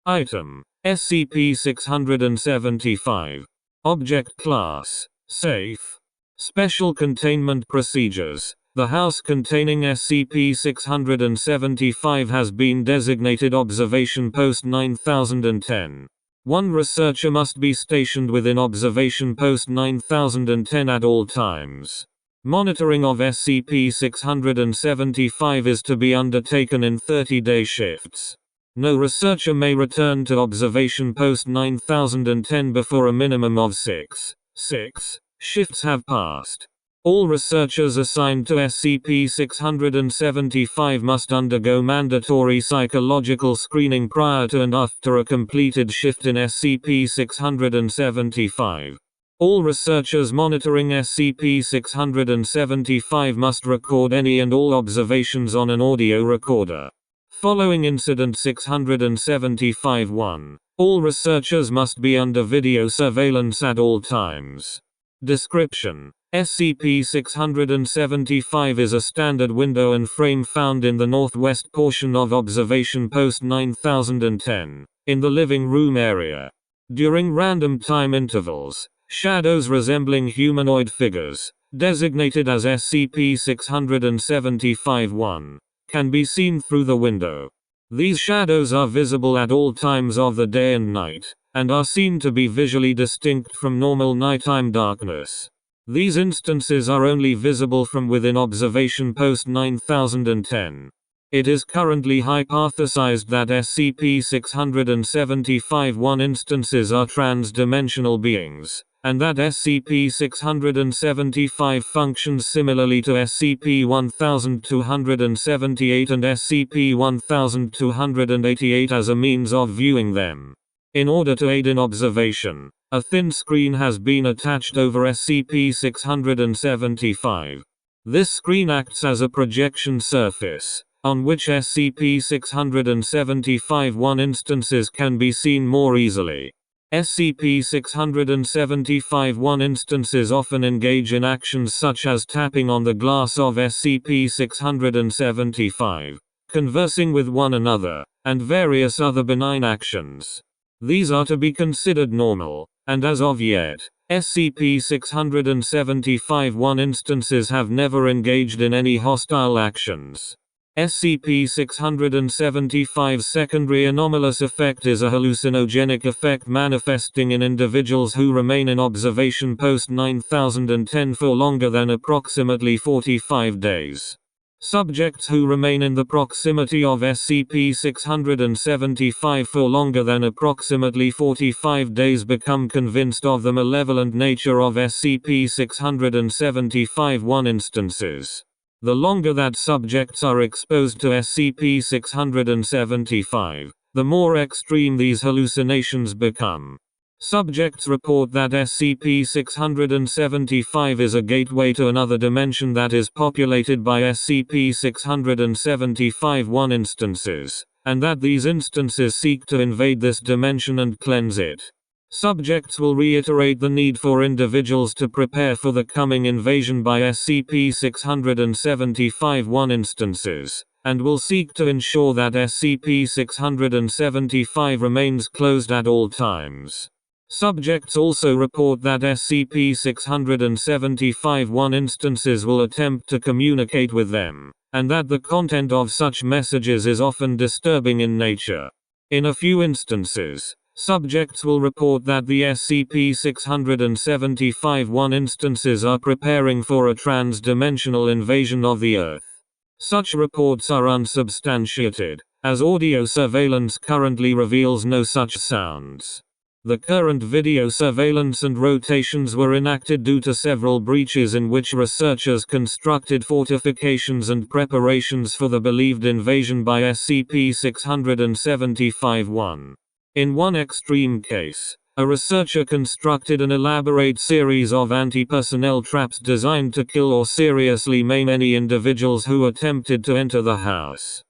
Item: SCP-675. Object Class: Safe. Special Containment Procedures: the house containing SCP-675 has been designated Observation Post 9010. One researcher must be stationed within Observation Post 9010 at all times. Monitoring of SCP-675 is to be undertaken in 30-day shifts. No researcher may return to Observation Post 9010 before a minimum of 6 shifts have passed. All researchers assigned to SCP-675 must undergo mandatory psychological screening prior to and after a completed shift in SCP-675. All researchers monitoring SCP-675 must record any and all observations on an audio recorder. Following Incident 675-1, all researchers must be under video surveillance at all times. Description: SCP-675 is a standard window and frame found in the northwest portion of Observation Post 9010, in the living room area. During random time intervals, shadows resembling humanoid figures, designated as SCP-675-1, can be seen through the window. These shadows are visible at all times of the day and night, and are seen to be visually distinct from normal nighttime darkness. These instances are only visible from within Observation Post 9010. It is currently hypothesized that SCP-675-1 instances are trans-dimensional beings, and that SCP-675 functions similarly to SCP-1278 and SCP-1288 as a means of viewing them. In order to aid in observation, a thin screen has been attached over SCP-675. This screen acts as a projection surface, on which SCP-675-1 instances can be seen more easily. SCP-675-1 instances often engage in actions such as tapping on the glass of SCP-675, conversing with one another, and various other benign actions. These are to be considered normal, and as of yet, SCP-675-1 instances have never engaged in any hostile actions. SCP-675's secondary anomalous effect is a hallucinogenic effect manifesting in individuals who remain in Observation Post 9010 for longer than approximately 45 days. Subjects who remain in the proximity of SCP-675 for longer than approximately 45 days become convinced of the malevolent nature of SCP-675-1 instances. The longer that subjects are exposed to SCP-675, the more extreme these hallucinations become. Subjects report that SCP-675 is a gateway to another dimension that is populated by SCP-675-1 instances, and that these instances seek to invade this dimension and cleanse it. Subjects will reiterate the need for individuals to prepare for the coming invasion by SCP-675-1 instances, and will seek to ensure that SCP-675 remains closed at all times. Subjects also report that SCP-675-1 instances will attempt to communicate with them, and that the content of such messages is often disturbing in nature. In a few instances, subjects will report that the SCP-675-1 instances are preparing for a trans-dimensional invasion of the Earth. Such reports are unsubstantiated, as audio surveillance currently reveals no such sounds. The current video surveillance and rotations were enacted due to several breaches in which researchers constructed fortifications and preparations for the believed invasion by SCP-675-1. In one extreme case, a researcher constructed an elaborate series of anti-personnel traps designed to kill or seriously maim any individuals who attempted to enter the house.